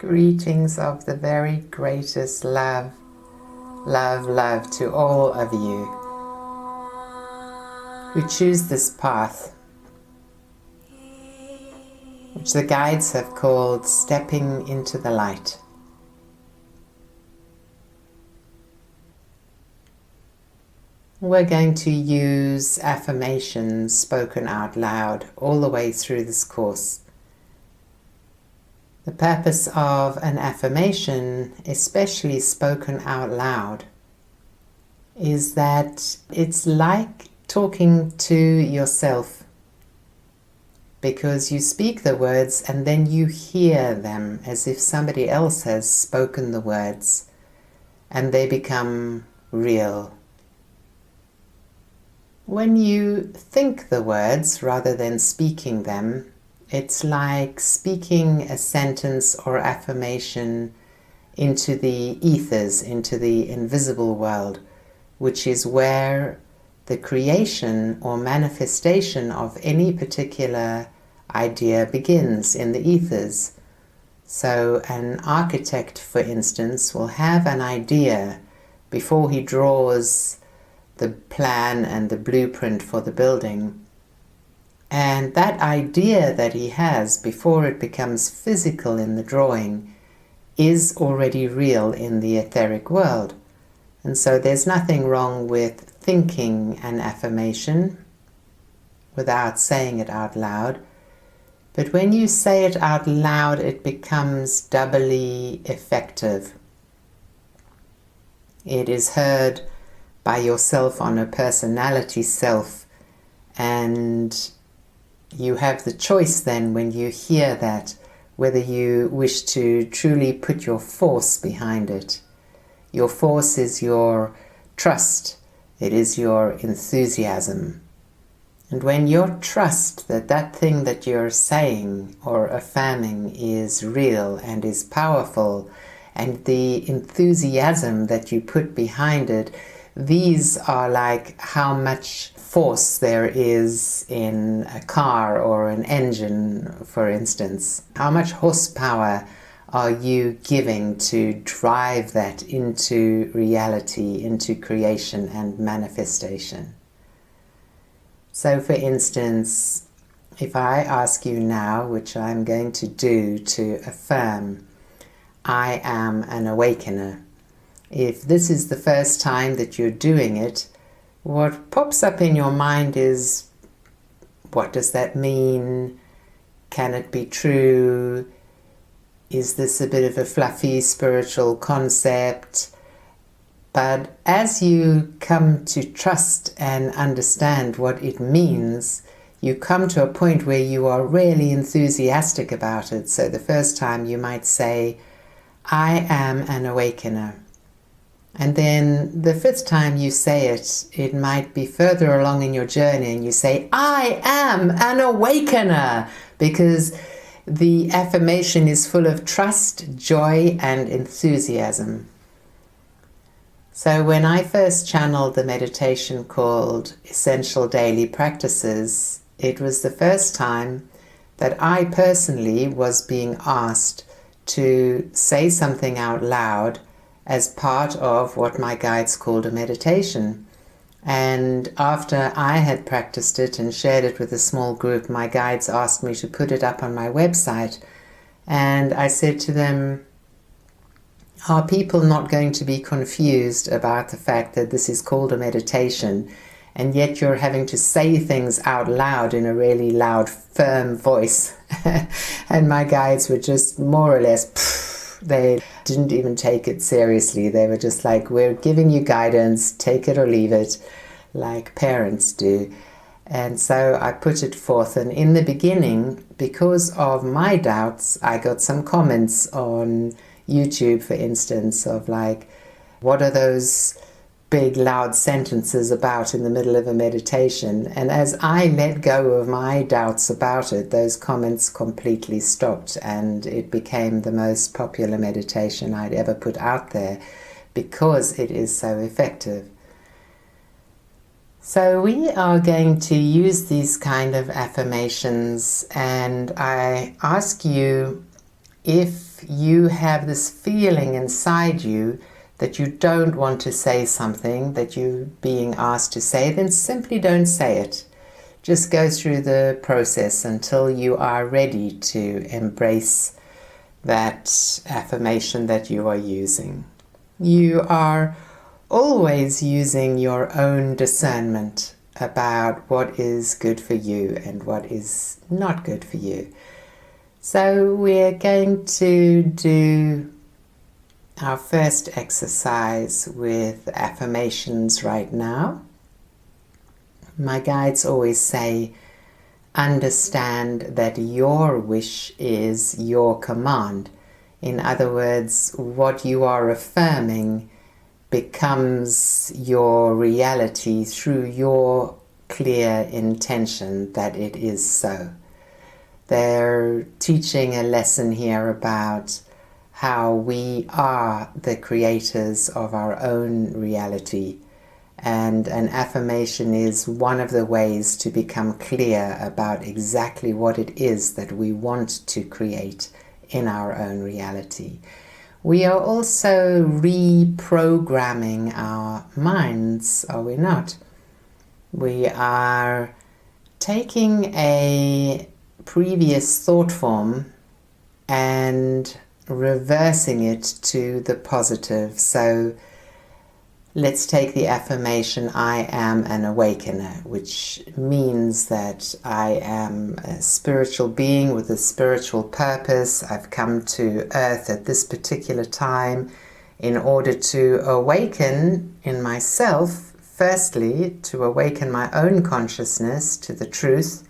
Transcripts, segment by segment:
Greetings of the very greatest love, love, love to all of you who choose this path, which the guides have called stepping into the light. We're going to use affirmations spoken out loud all the way through this course. The purpose of an affirmation, especially spoken out loud, is that it's like talking to yourself, because you speak the words and then you hear them as if somebody else has spoken the words and they become real. When you think the words rather than speaking them, it's like speaking a sentence or affirmation into the ethers, into the invisible world, which is where the creation or manifestation of any particular idea begins, in the ethers. So an architect, for instance, will have an idea before he draws the plan and the blueprint for the building. And that idea that he has before it becomes physical in the drawing is already real in the etheric world. And so there's nothing wrong with thinking an affirmation without saying it out loud. But when you say it out loud, it becomes doubly effective. It is heard by yourself on a personality self, and you have the choice then when you hear that, whether you wish to truly put your force behind it. Your force is your trust. It is your enthusiasm. And when you trust that that thing that you're saying or affirming is real and is powerful, and the enthusiasm that you put behind it, these are like how much force there is in a car or an engine, for instance. How much horsepower are you giving to drive that into reality, into creation and manifestation? So for instance, if I ask you now, which I'm going to do, to affirm, I am an awakener. If this is the first time that you're doing it, what pops up in your mind is, what does that mean? Can it be true? Is this a bit of a fluffy spiritual concept? But as you come to trust and understand what it means, you come to a point where you are really enthusiastic about it. So the first time you might say, I am an awakener. And then the fifth time you say it, it might be further along in your journey and you say, I am an awakener, because the affirmation is full of trust, joy, and enthusiasm. So when I first channeled the meditation called Essential Daily Practices, it was the first time that I personally was being asked to say something out loud as part of what my guides called a meditation. And after I had practiced it and shared it with a small group, my guides asked me to put it up on my website. And I said to them, are people not going to be confused about the fact that this is called a meditation, and yet you're having to say things out loud in a really loud, firm voice? And my guides were just more or less, they didn't even take it seriously. They were just like, we're giving you guidance, take it or leave it, like parents do. And so I put it forth, and in the beginning, because of my doubts, I got some comments on YouTube, for instance, of like, what are those big loud sentences about in the middle of a meditation? And as I let go of my doubts about it, those comments completely stopped, and it became the most popular meditation I'd ever put out there, because it is so effective. So we are going to use these kind of affirmations, and I ask you, if you have this feeling inside you that you don't want to say something that you're being asked to say, then simply don't say it. Just go through the process until you are ready to embrace that affirmation that you are using. You are always using your own discernment about what is good for you and what is not good for you. So we're going to do our first exercise with affirmations right now. My guides always say, understand that your wish is your command. In other words, what you are affirming becomes your reality through your clear intention that it is so. They're teaching a lesson here about how we are the creators of our own reality, and an affirmation is one of the ways to become clear about exactly what it is that we want to create in our own reality. We are also reprogramming our minds, are we not? We are taking a previous thought form and reversing it to the positive. So let's take the affirmation, I am an awakener, which means that I am a spiritual being with a spiritual purpose. I've come to Earth at this particular time in order to awaken in myself, firstly, to awaken my own consciousness to the truth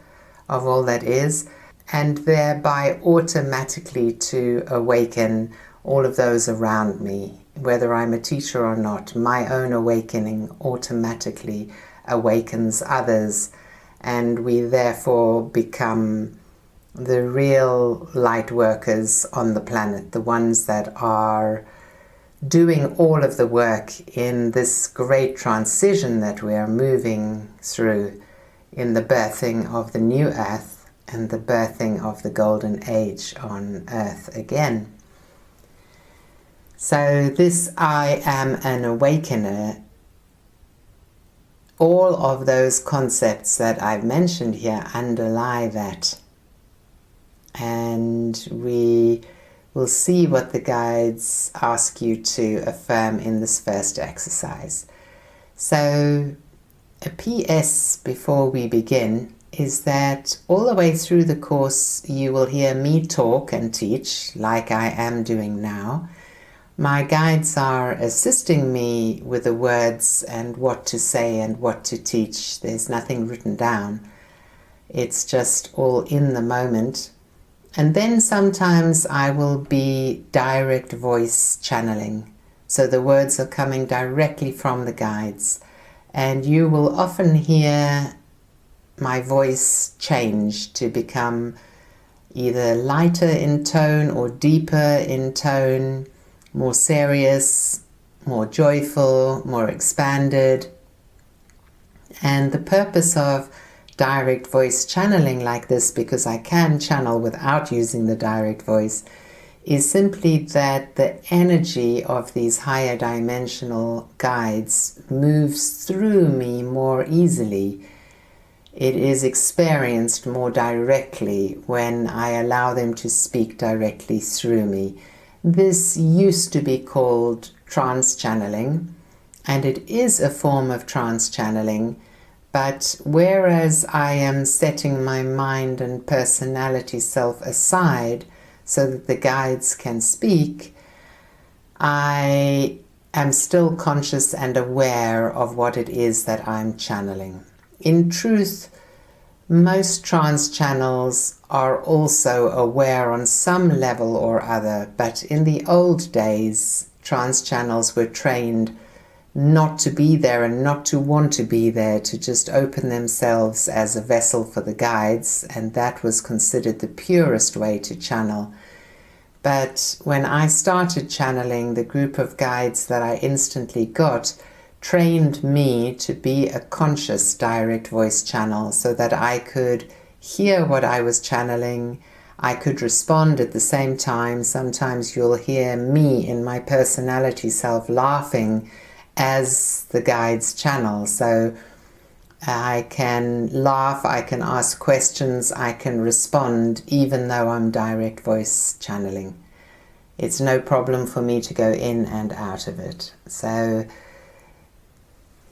of all that is, and thereby automatically to awaken all of those around me. Whether I'm a teacher or not, my own awakening automatically awakens others, and we therefore become the real light workers on the planet, the ones that are doing all of the work in this great transition that we are moving through in the birthing of the new Earth and the birthing of the golden age on Earth again. So this I am an awakener, all of those concepts that I've mentioned here underlie that. And we will see what the guides ask you to affirm in this first exercise. So a PS before we begin is that all the way through the course you will hear me talk and teach like I am doing now. My guides are assisting me with the words and what to say and what to teach. There's nothing written down. It's just all in the moment. And then sometimes I will be direct voice channeling. So the words are coming directly from the guides. And you will often hear my voice change to become either lighter in tone or deeper in tone, more serious, more joyful, more expanded. And the purpose of direct voice channeling like this, because I can channel without using the direct voice, is simply that the energy of these higher dimensional guides moves through me more easily. It is experienced more directly when I allow them to speak directly through me. This used to be called trance channeling, and it is a form of trance channeling, but whereas I am setting my mind and personality self aside so that the guides can speak, I am still conscious and aware of what it is that I'm channeling. In truth, most trance channels are also aware on some level or other, but in the old days, trance channels were trained not to be there and not to want to be there, to just open themselves as a vessel for the guides, and that was considered the purest way to channel. But when I started channeling, the group of guides that I instantly got trained me to be a conscious direct voice channel so that I could hear what I was channeling, I could respond at the same time. Sometimes you'll hear me in my personality self laughing as the guides channel. So I can laugh, I can ask questions, I can respond even though I'm direct voice channeling. It's no problem for me to go in and out of it. So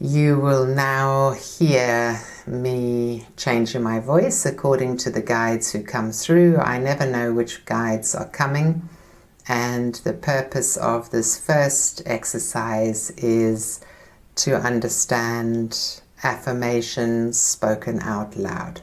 you will now hear me changing my voice according to the guides who come through. I never know which guides are coming, and the purpose of this first exercise is to understand affirmations spoken out loud.